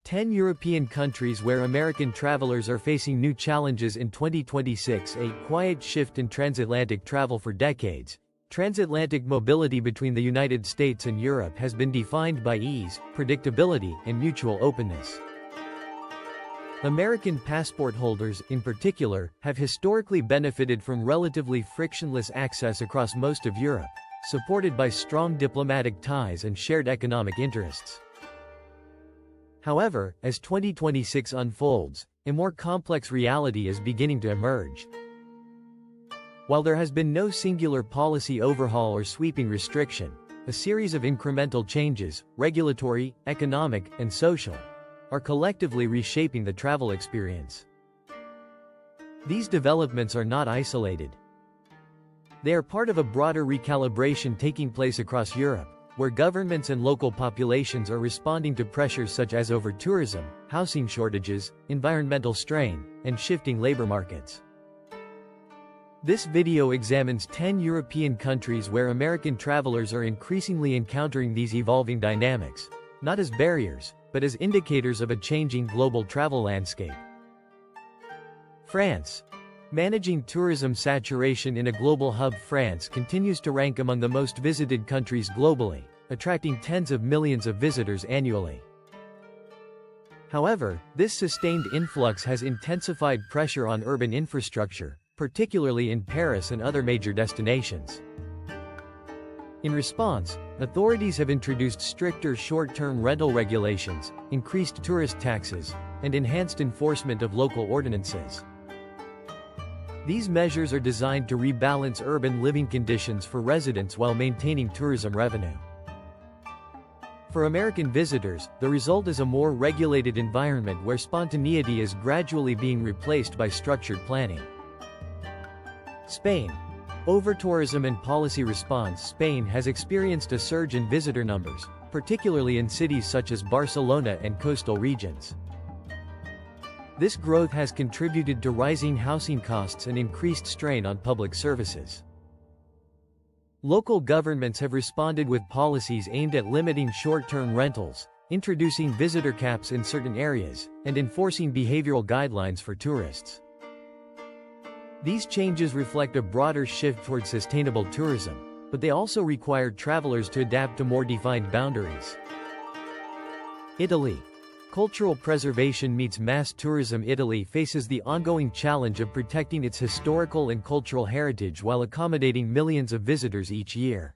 10 European countries where American travelers are facing new challenges in 2026. A quiet shift in transatlantic travel. For decades, transatlantic mobility between the United States and Europe has been defined by ease, predictability, and mutual openness. American passport holders, in particular, have historically benefited from relatively frictionless access across most of Europe, supported by strong diplomatic ties and shared economic interests. However, as 2026 unfolds, a more complex reality is beginning to emerge. While there has been no singular policy overhaul or sweeping restriction, a series of incremental changes, regulatory, economic, and social, are collectively reshaping the travel experience. These developments are not isolated. They are part of a broader recalibration taking place across Europe, where governments and local populations are responding to pressures such as overtourism, housing shortages, environmental strain, and shifting labor markets. This video examines 10 European countries where American travelers are increasingly encountering these evolving dynamics, not as barriers, but as indicators of a changing global travel landscape. France. Managing tourism saturation in a global hub. France continues to rank among the most visited countries globally, attracting tens of millions of visitors annually. However, this sustained influx has intensified pressure on urban infrastructure, particularly in Paris and other major destinations. In response, authorities have introduced stricter short-term rental regulations, increased tourist taxes, and enhanced enforcement of local ordinances. These measures are designed to rebalance urban living conditions for residents while maintaining tourism revenue. For American visitors, the result is a more regulated environment where spontaneity is gradually being replaced by structured planning. Spain. Overtourism and policy response. Spain has experienced a surge in visitor numbers, particularly in cities such as Barcelona and coastal regions. This growth has contributed to rising housing costs and increased strain on public services. Local governments have responded with policies aimed at limiting short-term rentals, introducing visitor caps in certain areas, and enforcing behavioral guidelines for tourists. These changes reflect a broader shift toward sustainable tourism, but they also require travelers to adapt to more defined boundaries. Italy. Cultural preservation meets mass tourism. Italy faces the ongoing challenge of protecting its historical and cultural heritage while accommodating millions of visitors each year.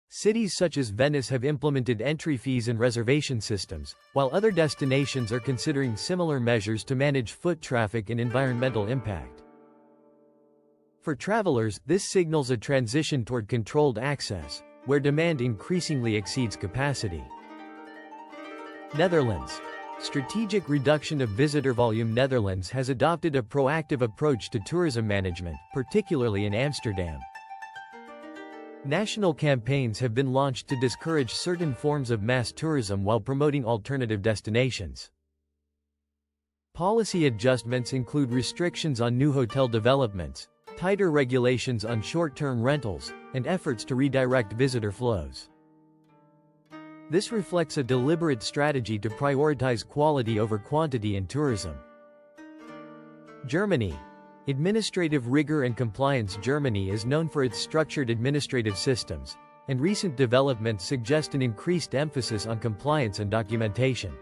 Cities such as Venice have implemented entry fees and reservation systems, while other destinations are considering similar measures to manage foot traffic and environmental impact. For travelers, this signals a transition toward controlled access, where demand increasingly exceeds capacity. Netherlands. Strategic reduction of visitor volume. Netherlands has adopted a proactive approach to tourism management, particularly in Amsterdam. National campaigns have been launched to discourage certain forms of mass tourism while promoting alternative destinations. Policy adjustments include restrictions on new hotel developments, tighter regulations on short-term rentals, and efforts to redirect visitor flows. This reflects a deliberate strategy to prioritize quality over quantity in tourism. Germany. Administrative rigor and compliance. Germany is known for its structured administrative systems, and recent developments suggest an increased emphasis on compliance and documentation.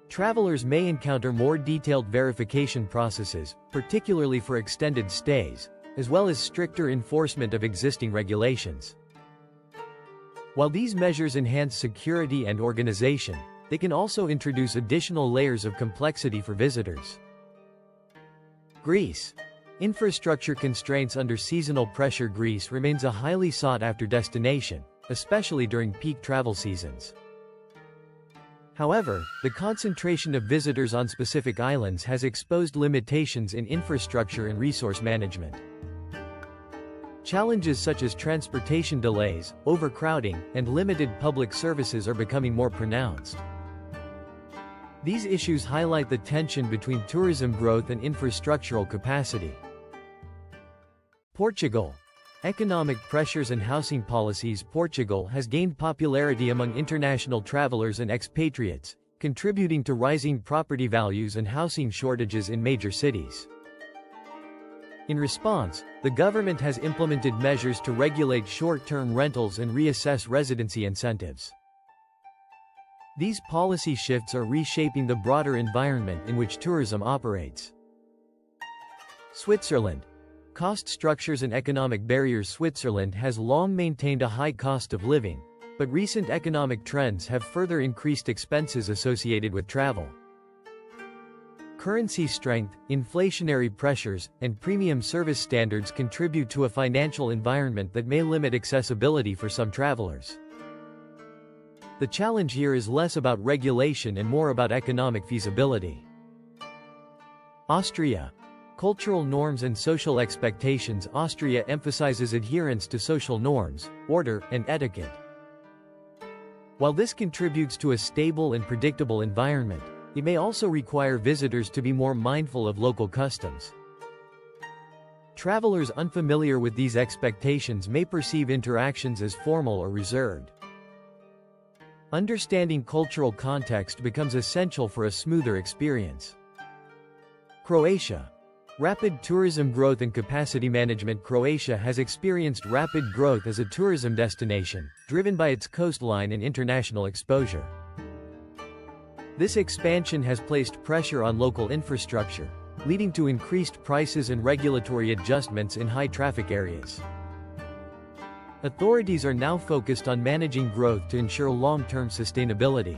Travelers may encounter more detailed verification processes, particularly for extended stays, as well as stricter enforcement of existing regulations. While these measures enhance security and organization, they can also introduce additional layers of complexity for visitors. Greece. Infrastructure constraints under seasonal pressure. Greece remains a highly sought-after destination, especially during peak travel seasons. However, the concentration of visitors on specific islands has exposed limitations in infrastructure and resource management. Challenges such as transportation delays, overcrowding, and limited public services are becoming more pronounced. These issues highlight the tension between tourism growth and infrastructural capacity. Portugal. Economic pressures and housing policies. Portugal has gained popularity among international travelers and expatriates, contributing to rising property values and housing shortages in major cities. In response, the government has implemented measures to regulate short-term rentals and reassess residency incentives. These policy shifts are reshaping the broader environment in which tourism operates. Switzerland. Cost structures and economic barriers. Switzerland has long maintained a high cost of living, but recent economic trends have further increased expenses associated with travel. Currency strength, inflationary pressures, and premium service standards contribute to a financial environment that may limit accessibility for some travelers. The challenge here is less about regulation and more about economic feasibility. Austria. Cultural norms and social expectations. Austria emphasizes adherence to social norms, order, and etiquette. While this contributes to a stable and predictable environment, it may also require visitors to be more mindful of local customs. Travelers unfamiliar with these expectations may perceive interactions as formal or reserved. Understanding cultural context becomes essential for a smoother experience. Croatia. Rapid tourism growth and capacity management. Croatia has experienced rapid growth as a tourism destination, driven by its coastline and international exposure. This expansion has placed pressure on local infrastructure, leading to increased prices and regulatory adjustments in high-traffic areas. Authorities are now focused on managing growth to ensure long-term sustainability.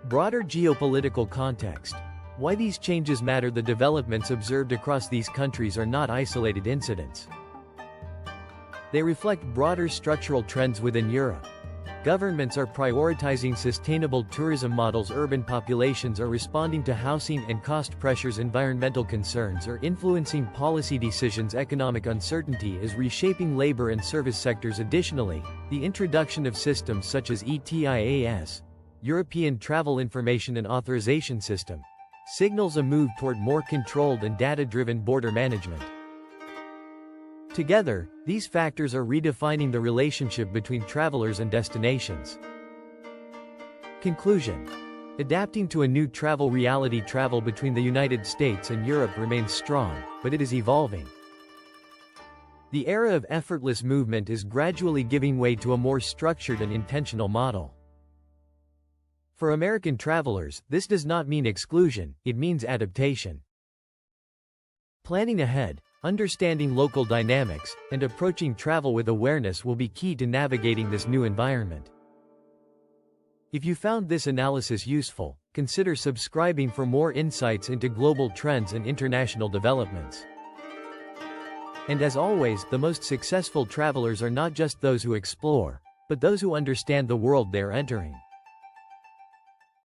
Broader geopolitical context. Why these changes matter. The developments observed across these countries are not isolated incidents. They reflect broader structural trends within Europe. Governments are prioritizing sustainable tourism models. Urban populations are responding to housing and cost pressures. Environmental concerns are influencing policy decisions. Economic uncertainty is reshaping labor and service sectors. Additionally, the introduction of systems such as ETIAS, European Travel Information and Authorization System, signals a move toward more controlled and data-driven border management. Together, these factors are redefining the relationship between travelers and destinations. Conclusion. Adapting to a new travel reality. Travel between the United States and Europe remains strong, but it is evolving. The era of effortless movement is gradually giving way to a more structured and intentional model. For American travelers, this does not mean exclusion, it means adaptation. Planning ahead, understanding local dynamics, and approaching travel with awareness will be key to navigating this new environment. If you found this analysis useful, consider subscribing for more insights into global trends and international developments. And as always, the most successful travelers are not just those who explore, but those who understand the world they are entering.